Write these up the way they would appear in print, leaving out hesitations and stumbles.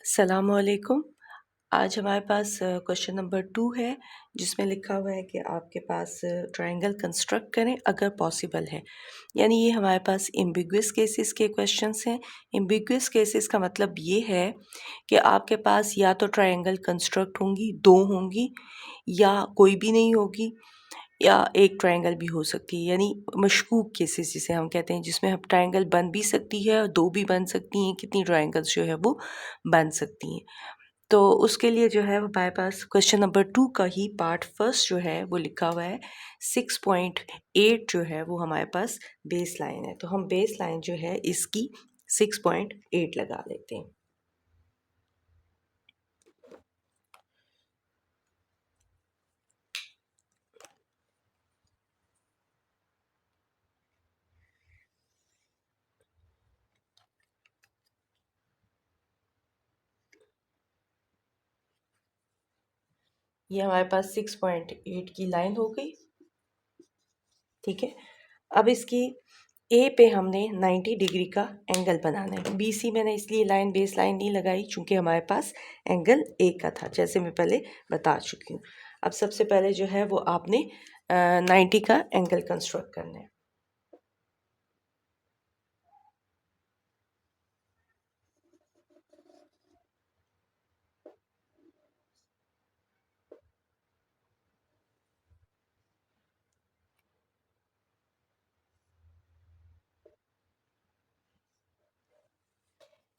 सलामुअलैकुम। आज हमारे पास question number 2 है, जिसमें लिखा हुआ है कि आपके पास ट्रायंगल कंस्ट्रक्ट करें अगर पॉसिबल है। यानी ये हमारे पास एम्बिगुअस केसेस के क्वेश्चंस हैं। एम्बिगुअस केसेस का मतलब ये है कि आपके पास या तो ट्रायंगल कंस्ट्रक्ट होंगी, 2 होंगी, या कोई भी नहीं होगी, या एक ट्रायंगल भी हो सकती है। यानी मशकूक केसेस जिसे हम कहते हैं, जिसमें हम ट्रायंगल बन भी सकती है और 2 भी बन सकती हैं, कितनी ट्रायंगल्स जो है वो बन सकती हैं। तो उसके लिए जो है हमारे पास क्वेश्चन नंबर 2 का ही पार्ट फर्स्ट जो है वो लिखा हुआ है 6.8 जो है वो हमारे पास बेस लाइन है। तो हम बेस लाइन जो है इसकी 6.8 लगा लेते हैं। ये हमारे पास 6.8 की लाइन हो गई। ठीक है, अब इसकी ए पे हमने 90 डिग्री का एंगल बनाना है। बी सी मैंने इसलिए लाइन बेस लाइन नहीं लगाई चूंकि हमारे पास एंगल ए का था, जैसे मैं पहले बता चुकी हूँ। अब सबसे पहले जो है वो आपने 90 का एंगल कंस्ट्रक्ट करना है।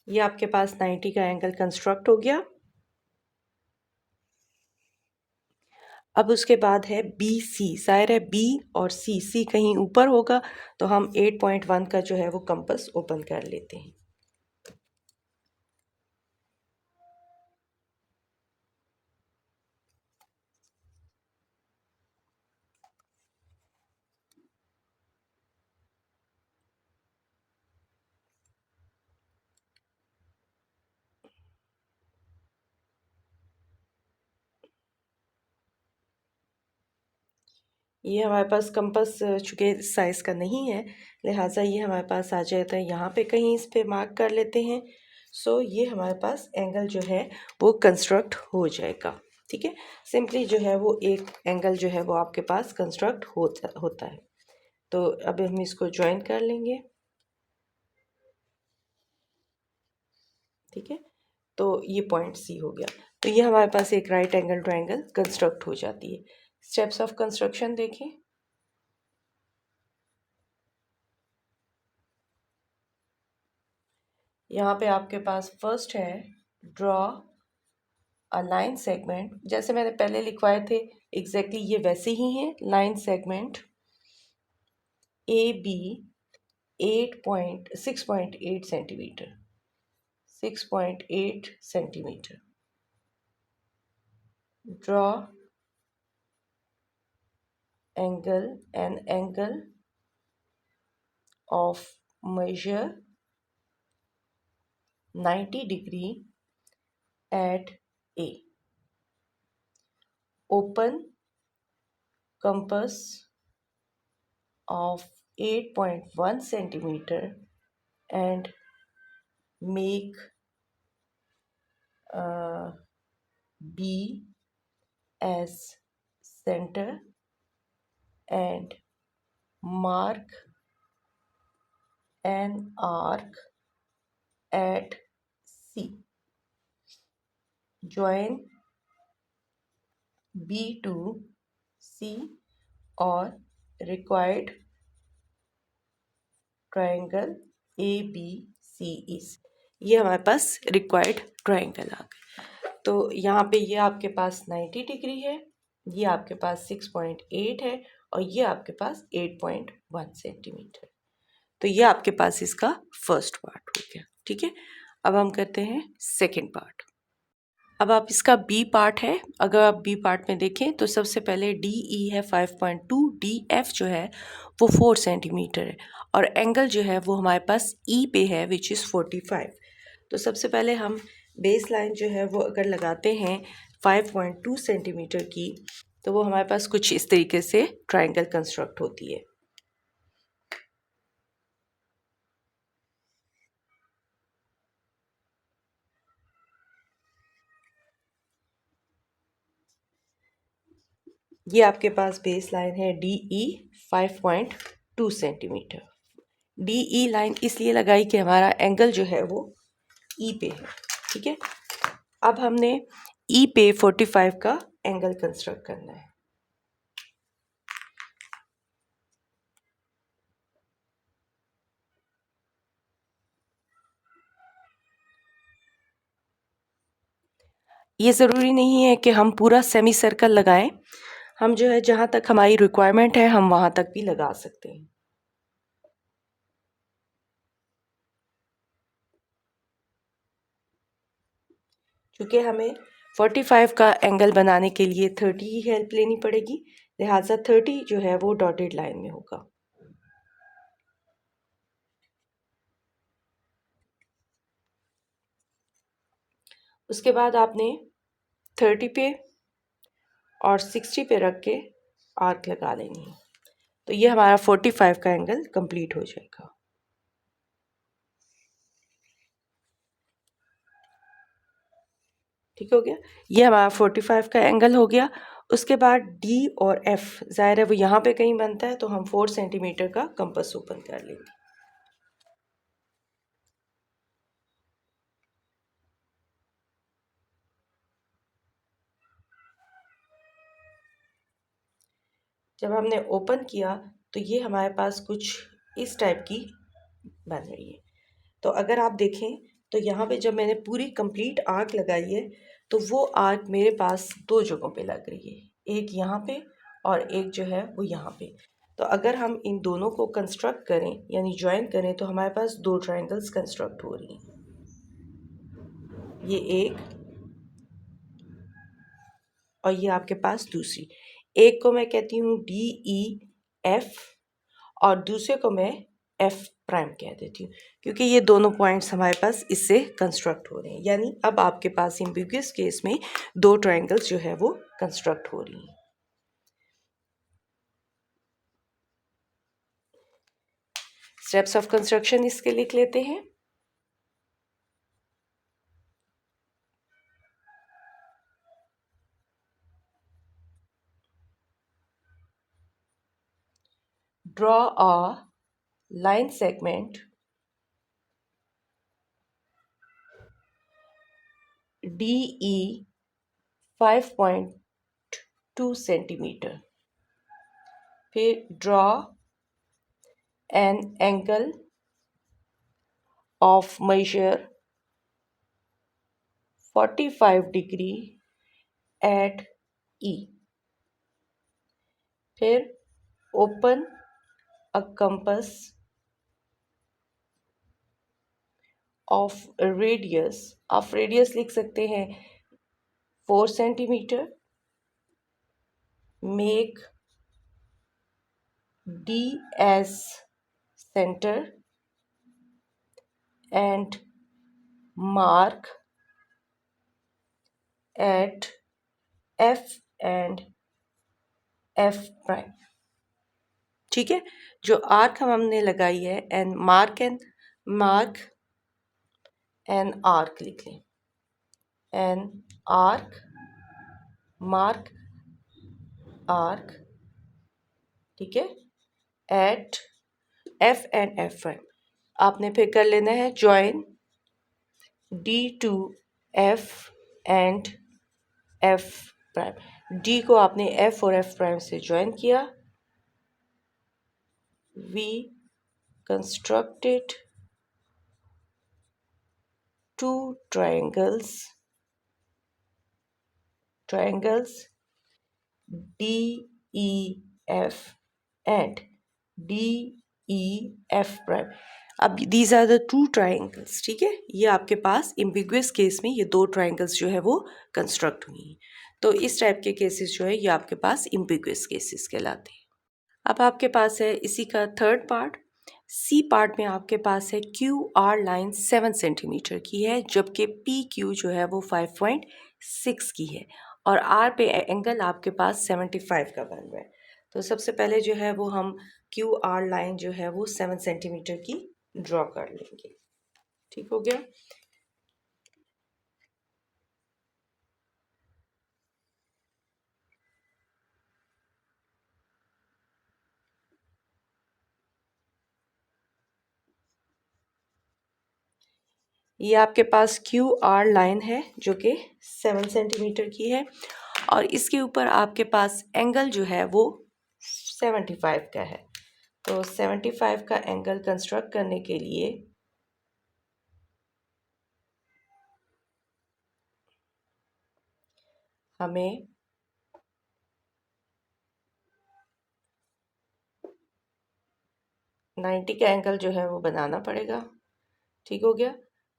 ये आपके पास 90 का एंगल कंस्ट्रक्ट हो गया। अब उसके बाद है बी सी। जाहिर है बी और सी कहीं ऊपर होगा, तो हम 8.1 का जो है वो कंपास ओपन कर लेते हैं। ये हमारे पास कंपास चूँकि साइज़ का नहीं है, लिहाजा ये हमारे पास आ जाता है यहाँ पे कहीं, इस पे मार्क कर लेते हैं। सो ये हमारे पास एंगल जो है वो कंस्ट्रक्ट हो जाएगा। ठीक है, सिंपली जो है वो एक एंगल जो है वो आपके पास कंस्ट्रक्ट होता है। तो अब हम इसको ज्वाइन कर लेंगे। ठीक है, तो ये पॉइंट सी हो गया। तो ये हमारे पास एक राइट एंगल ट्रायंगल कंस्ट्रक्ट हो जाती है। स्टेप्स ऑफ कंस्ट्रक्शन देखें। यहाँ पे आपके पास फर्स्ट है ड्रॉ अ लाइन सेगमेंट। जैसे मैंने पहले लिखवाए थे एग्जैक्टली ये वैसे ही हैं। Line segment A B 6.8 centimetre, 6.8 centimetre. Draw an angle of measure 90 degree at A. Open compass of 8.1 centimeter and make B as center and mark an arc at C. Join B to C और required triangle ABC is। ये हमारे पास required triangle आ गए। तो यहाँ पे ये आपके पास 90 degree है, ये आपके पास 6.8 है और ये आपके पास 8.1 सेंटीमीटर। तो ये आपके पास इसका फर्स्ट पार्ट हो गया। ठीक है, अब हम करते हैं सेकंड पार्ट। अब आप इसका बी पार्ट है, अगर आप बी पार्ट में देखें तो सबसे पहले डी ई है 5.2, डी एफ जो है वो 4 सेंटीमीटर है और एंगल जो है वो हमारे पास ई पे है विच इज़ 45। तो सबसे पहले हम बेस लाइन जो है वो अगर लगाते हैं 5.2 सेंटीमीटर की, तो वो हमारे पास कुछ इस तरीके से ट्रायंगल कंस्ट्रक्ट होती है। ये आपके पास बेस लाइन है D E 5.2 centimetre. D E line इसलिए लगाई कि हमारा एंगल जो है वो ई पे है, ठीक है। अब हमने ई पे 45 का एंगल कंस्ट्रक्ट करना है। ये ज़रूरी नहीं है कि हम पूरा सेमी सर्कल लगाएं, हम जो है जहाँ तक हमारी रिक्वायरमेंट है हम वहाँ तक भी लगा सकते हैं। क्योंकि हमें 45 का एंगल बनाने के लिए 30 की हेल्प लेनी पड़ेगी, लिहाजा 30 जो है वो डॉटेड लाइन में होगा। उसके बाद आपने 30 पे और 60 पे रख के आर्क लगा लेनी है, तो ये हमारा 45 का एंगल कंप्लीट हो जाएगा। ठीक हो गया, ये हमारा 45 का एंगल हो गया। उसके बाद डी और एफ, ज़ाहिर है वो यहाँ पे कहीं बनता है, तो हम 4 सेंटीमीटर का कंपास ओपन कर लेंगे। जब हमने ओपन किया तो ये हमारे पास कुछ इस टाइप की बन रही है। तो अगर आप देखें तो यहाँ पे जब मैंने पूरी कंप्लीट आर्क लगाई है तो वो आर्क मेरे पास दो जगहों पे लग रही है, एक यहाँ पे और एक जो है वो यहाँ पे। तो अगर हम इन दोनों को कंस्ट्रक्ट करें यानी ज्वाइन करें तो हमारे पास दो ट्रायंगल्स कंस्ट्रक्ट हो रही हैं। ये एक और ये आपके पास दूसरी। एक को मैं कहती हूँ डी ई एफ और दूसरे को मैं एफ प्राइम कह देती हूँ, क्योंकि ये दोनों पॉइंट्स हमारे पास इससे कंस्ट्रक्ट हो रहे हैं। यानी अब आपके पास एम्बिगुअस केस में दो ट्रायंगल्स जो है वो कंस्ट्रक्ट हो रही हैं। स्टेप्स ऑफ कंस्ट्रक्शन इसके लिख लेते हैं। Draw a line segment DE 5.2 centimetre. फिर draw an angle of measure 45 degree at E। फिर open a compass of radius, आप रेडियस लिख सकते हैं 4 centimetre. make D as center and mark at F and F prime। ठीक है, जो arc हमने लगाई है एंड मार्क एंड आर्क लिख लें, एंड आर्क मार्क आर्क, ठीक है, at F and F prime. आपने फिर कर लेना है join D to F and F prime. D को आपने एफ और एफ प्राइम से ज्वाइन किया। We constructed two triangles DEF and DEF prime. अब these are the two triangles, ठीक है। ये आपके पास एम्बिगुअस केस में ये दो ट्राइंगल्स जो है वो कंस्ट्रक्ट हुई हैं। तो इस टाइप के केसेस जो है ये आपके पास एम्बिगुअस केसेस कहलाते हैं। अब आपके पास है इसी का थर्ड पार्ट। सी पार्ट में आपके पास है क्यू आर लाइन 7 सेंटीमीटर की है, जबकि पी क्यू जो है वो 5.6 की है और आर पे एंगल आपके पास 75 का बन रहा है। तो सबसे पहले जो है वो हम क्यू आर लाइन जो है वो 7 सेंटीमीटर की ड्रॉ कर लेंगे। ठीक हो गया। ये आपके पास क्यू आर लाइन है जो कि 7 सेंटीमीटर की है और इसके ऊपर आपके पास एंगल जो है वो 75 का है। तो 75 का एंगल कंस्ट्रक्ट करने के लिए हमें नाइन्टी का एंगल जो है वो बनाना पड़ेगा। ठीक हो गया।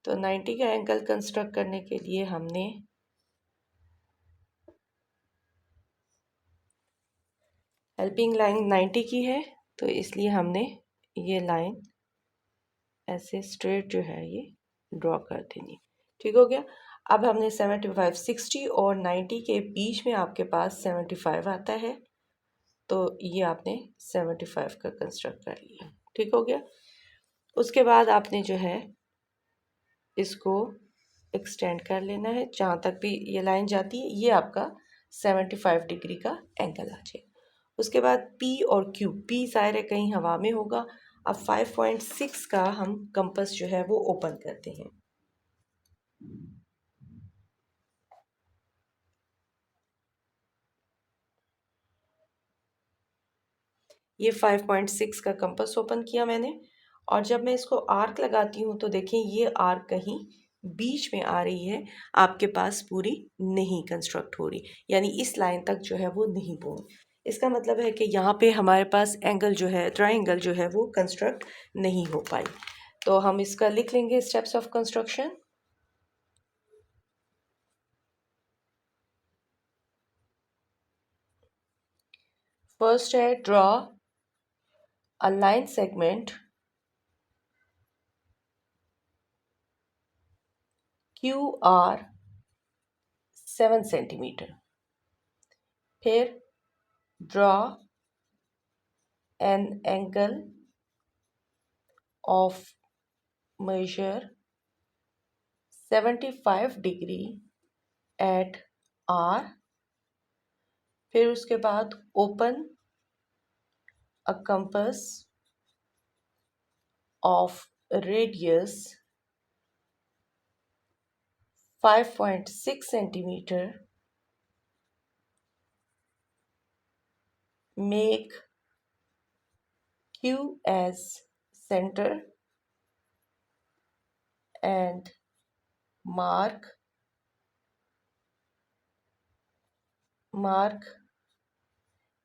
तो 90 का एंगल कंस्ट्रक्ट करने के लिए हमने हेल्पिंग लाइन 90 की है, तो इसलिए हमने ये लाइन ऐसे स्ट्रेट जो है ये ड्रॉ कर देनी। ठीक हो गया। अब हमने 75 60 और 90 के बीच में आपके पास 75 आता है, तो ये आपने 75 का कंस्ट्रक्ट कर लिया। ठीक हो गया। उसके बाद आपने जो है इसको एक्सटेंड कर लेना है, जहाँ तक भी ये लाइन जाती है ये आपका 75 डिग्री का एंगल आ जाए। उसके बाद P और Q, P ज़ाहिर है कहीं हवा में होगा। अब 5.6 का हम कंपास जो है वो ओपन करते हैं। ये 5.6 का कंपास ओपन किया मैंने, और जब मैं इसको आर्क लगाती हूँ तो देखें ये आर्क कहीं बीच में आ रही है, आपके पास पूरी नहीं कंस्ट्रक्ट हो रही, यानी इस लाइन तक जो है वो नहीं पहुँच। इसका मतलब है कि यहाँ पे हमारे पास एंगल जो है, ट्रायंगल जो है वो कंस्ट्रक्ट नहीं हो पाई। तो हम इसका लिख लेंगे स्टेप्स ऑफ कंस्ट्रक्शन। फर्स्ट है draw a line segment QR 7 centimetre. फिर draw an angle of measure 75 degree at R। फिर उसके बाद open a compass of radius 5.6 centimetre. Make Q as center and mark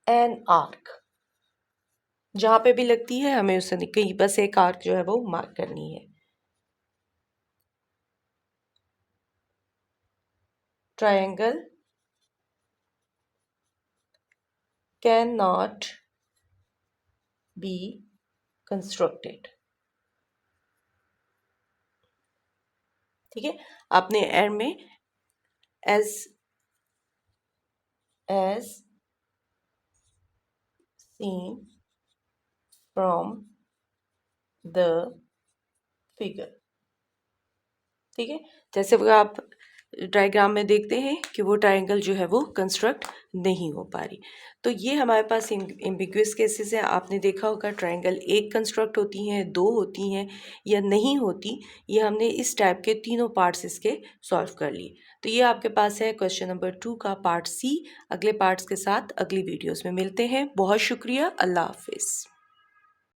an arc। जहाँ पे भी लगती है हमें उससे कहीं बस एक आर्क जो है वो मार्क करनी है। Triangle can not be constructed. ठीक है। आपने एंड में as seen from the figure। ठीक है। जैसे वो आप डायग्राम में देखते हैं कि वो ट्रायंगल जो है वो कंस्ट्रक्ट नहीं हो पा रही। तो ये हमारे पास एम्बिग्युअस केसेस है। आपने देखा होगा ट्रायंगल एक कंस्ट्रक्ट होती हैं, दो होती हैं या नहीं होती। ये हमने इस टाइप के तीनों पार्ट्स इसके सॉल्व कर लिए। तो ये आपके पास है क्वेश्चन नंबर 2 का पार्ट C। अगले पार्ट्स के साथ अगली वीडियोस में मिलते हैं। बहुत शुक्रिया। अल्लाह हाफिज़।